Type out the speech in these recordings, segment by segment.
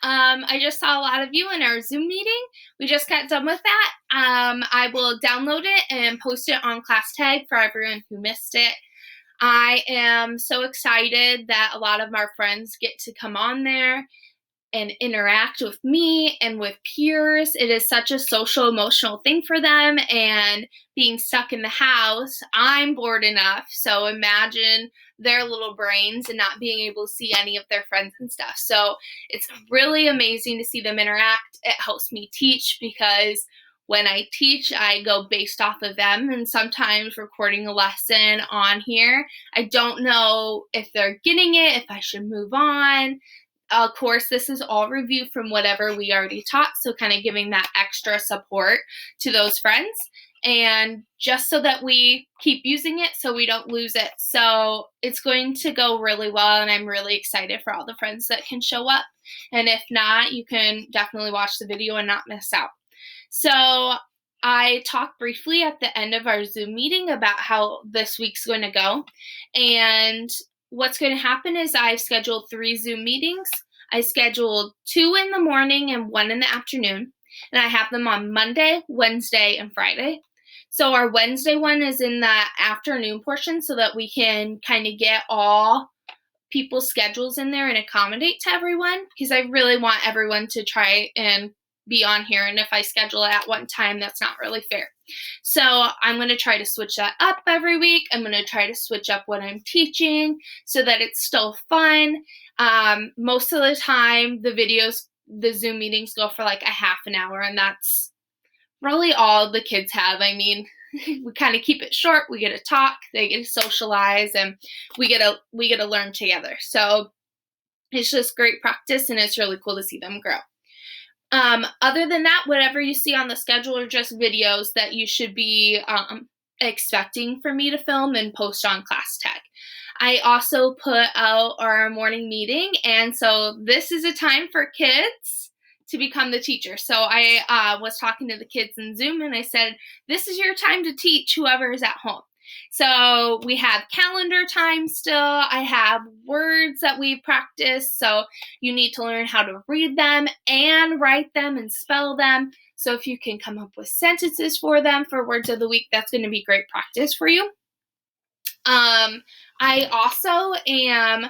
I just saw a lot of you in our Zoom meeting. We just got done with that. I will download it and post it on Class Tag for everyone who missed it. I am so excited that a lot of our friends get to come on there and interact with me and with peers. It is such a social, emotional thing for them, and being stuck in the house, I'm bored enough. So imagine their little brains and not being able to see any of their friends and stuff. So it's really amazing to see them interact. It helps me teach because when I teach, I go based off of them, and sometimes recording a lesson on here, I don't know if they're getting it, if I should move on. Of course, this is all reviewed from whatever we already taught, so kind of giving that extra support to those friends, and just so that we keep using it so we don't lose it. So it's going to go really well, and I'm really excited for all the friends that can show up. And if not, you can definitely watch the video and not miss out. So I talked briefly at the end of our Zoom meeting about how this week's going to go, and what's going to happen is I've scheduled 3 Zoom meetings. I scheduled 2 in the morning and 1 in the afternoon, and I have them on Monday, Wednesday, and Friday. So our Wednesday one is in the afternoon portion so that we can kind of get all people's schedules in there and accommodate to everyone, because I really want everyone to try and be on here, and if I schedule it at one time, that's not really fair. So I'm going to try to switch that up every week. I'm going to try to switch up what I'm teaching so that it's still fun. Most of the time, the Zoom meetings go for like a half an hour, and that's really all the kids have. I mean, we kind of keep it short. We get to talk, they get to socialize, and we get to learn together. So it's just great practice, and it's really cool to see them grow. Other than that, whatever you see on the schedule are just videos that you should be expecting for me to film and post on Class Tag. I also put out our morning meeting, and so this is a time for kids to become the teacher. So I was talking to the kids in Zoom, and I said, this is your time to teach whoever is at home. So we have calendar time still. I have words that we practice. So you need to learn how to read them and write them and spell them. So if you can come up with sentences for them for words of the week, that's going to be great practice for you. I also am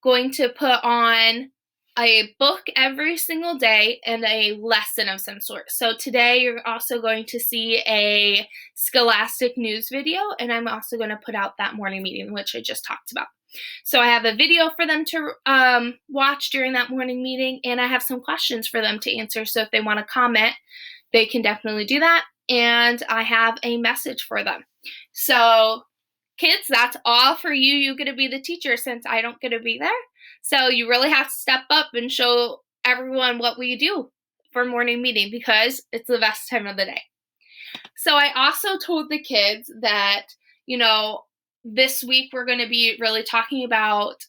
going to put on a book every single day and a lesson of some sort. So today you're also going to see a Scholastic news video, and I'm also going to put out that morning meeting, which I just talked about. So I have a video for them to watch during that morning meeting, and I have some questions for them to answer. So if they want to comment, they can definitely do that. And I have a message for them. So kids, that's all for you. You get to be the teacher since I don't get to be there. So you really have to step up and show everyone what we do for morning meeting, because it's the best time of the day. So I also told the kids that, this week we're going to be really talking about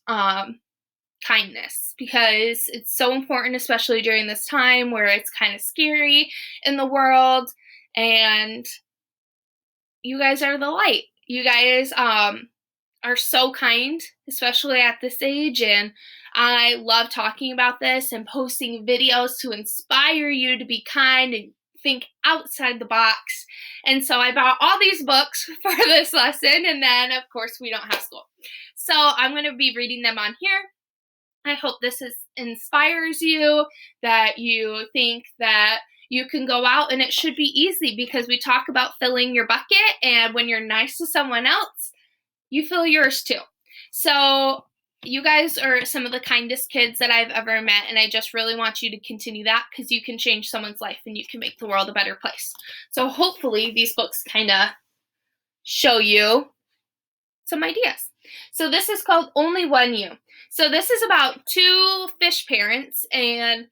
kindness, because it's so important, especially during this time where it's kind of scary in the world, and you guys are the light. You guys are so kind, especially at this age, and I love talking about this and posting videos to inspire you to be kind and think outside the box. And so I bought all these books for this lesson, and then of course we don't have school. So I'm going to be reading them on here. I hope this inspires you, that you think that you can go out and it should be easy, because we talk about filling your bucket, and when you're nice to someone else, you fill yours too. So you guys are some of the kindest kids that I've ever met, and I just really want you to continue that, because you can change someone's life and you can make the world a better place. So hopefully these books kind of show you some ideas. So this is called Only One You. So this is about 2 fish parents, and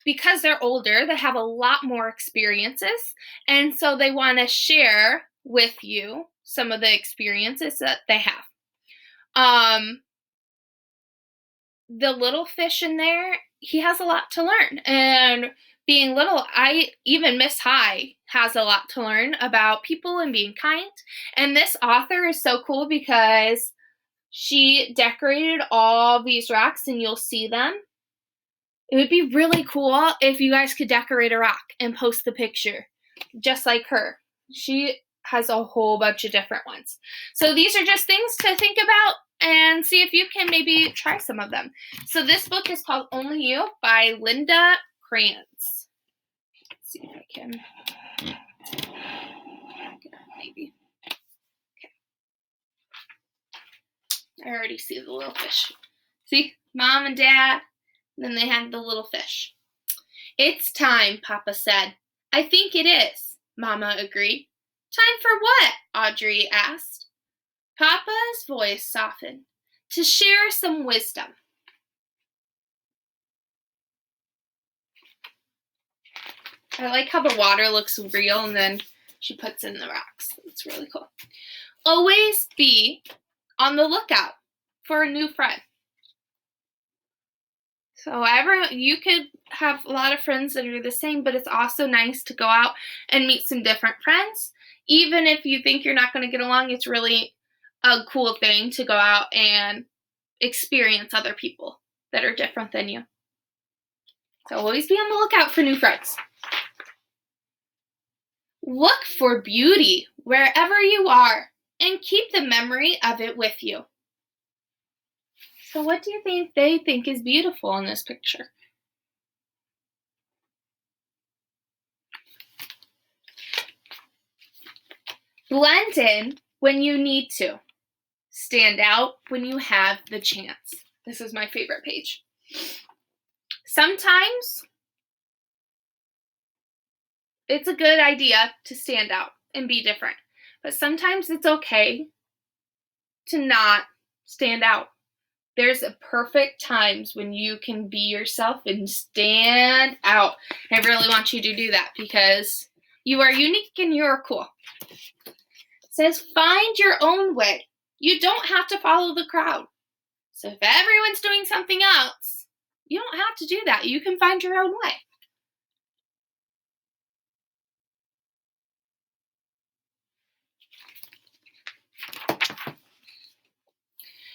because they're older, they have a lot more experiences, and so they want to share with you some of the experiences that they have. The little fish in there, he has a lot to learn, and being little, even Miss High has a lot to learn about people and being kind. And this author is so cool because she decorated all these rocks, and you'll see them It would be really cool if you guys could decorate a rock and post the picture, just like her. She has a whole bunch of different ones. So these are just things to think about and see if you can maybe try some of them. So this book is called Only You by Linda Kranz. Let's see if I can maybe. Okay. I already see the little fish. See? Mom and Dad. And then they have the little fish. It's time, Papa said. I think it is, Mama agreed. Time for what? Audrey asked. Papa's voice softened. To share some wisdom. I like how the water looks real and then she puts in the rocks. It's really cool. Always be on the lookout for a new friend. So you could have a lot of friends that are the same, but it's also nice to go out and meet some different friends. Even if you think you're not going to get along, it's really a cool thing to go out and experience other people that are different than you. So always be on the lookout for new friends. Look for beauty wherever you are and keep the memory of it with you. So what do you think they think is beautiful in this picture? Blend in when you need to. Stand out when you have the chance. This is my favorite page. Sometimes it's a good idea to stand out and be different, but sometimes it's okay to not stand out. There's a perfect times when you can be yourself and stand out. I really want you to do that because you are unique and you're cool. It says, find your own way. You don't have to follow the crowd. So if everyone's doing something else, you don't have to do that. You can find your own way.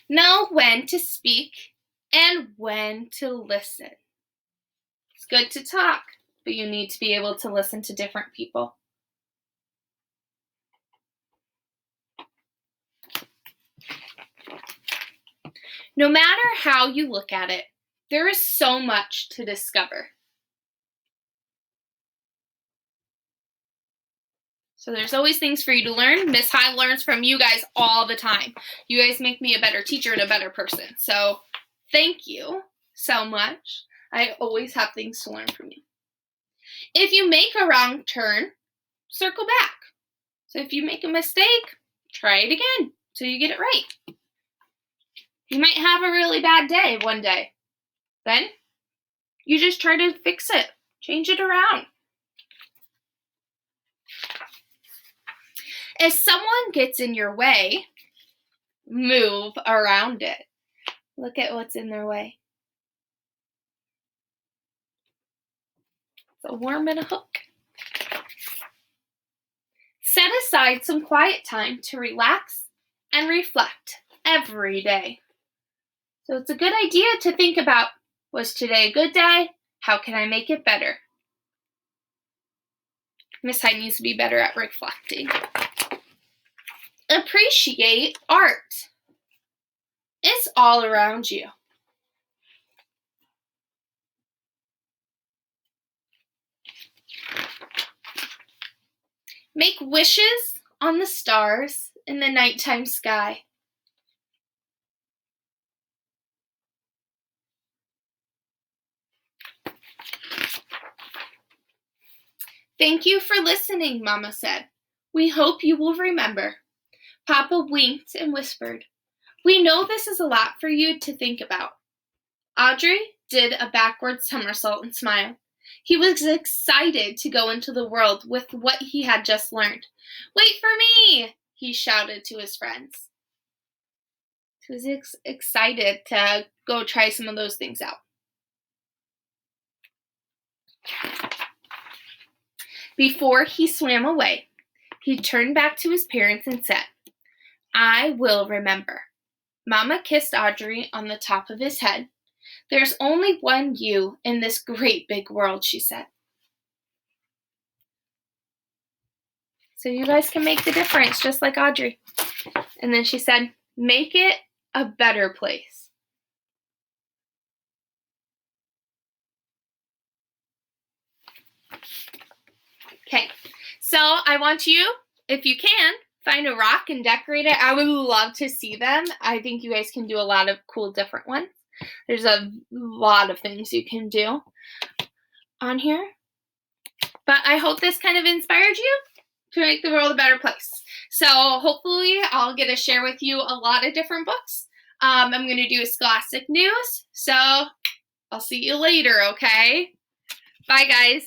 Know when to speak and when to listen. It's good to talk, but you need to be able to listen to different people. No matter how you look at it, there is so much to discover. So there's always things for you to learn. Miss High learns from you guys all the time. You guys make me a better teacher and a better person. So thank you so much. I always have things to learn from you. If you make a wrong turn, circle back. So if you make a mistake, try it again till you get it right. You might have a really bad day one day. Then you just try to fix it, change it around. If someone gets in your way, move around it. Look at what's in their way. It's a worm and a hook. Set aside some quiet time to relax and reflect every day. So it's a good idea to think about, was today a good day? How can I make it better? Miss Hyde needs to be better at reflecting. Appreciate art. It's all around you. Make wishes on the stars in the nighttime sky. Thank you for listening, Mama said. We hope you will remember. Papa winked and whispered, we know this is a lot for you to think about. Audrey did a backward somersault and smiled. He was excited to go into the world with what he had just learned. Wait for me, he shouted to his friends. He was excited to go try some of those things out. Before he swam away, he turned back to his parents and said, I will remember. Mama kissed Audrey on the top of his head. There's only one you in this great big world, she said. So you guys can make the difference, just like Audrey. And then she said, make it a better place. Okay, so I want you, if you can, find a rock and decorate it. I would love to see them. I think you guys can do a lot of cool different ones. There's a lot of things you can do on here. But I hope this kind of inspired you to make the world a better place. So hopefully I'll get to share with you a lot of different books. I'm going to do Scholastic News. So I'll see you later, okay? Bye, guys.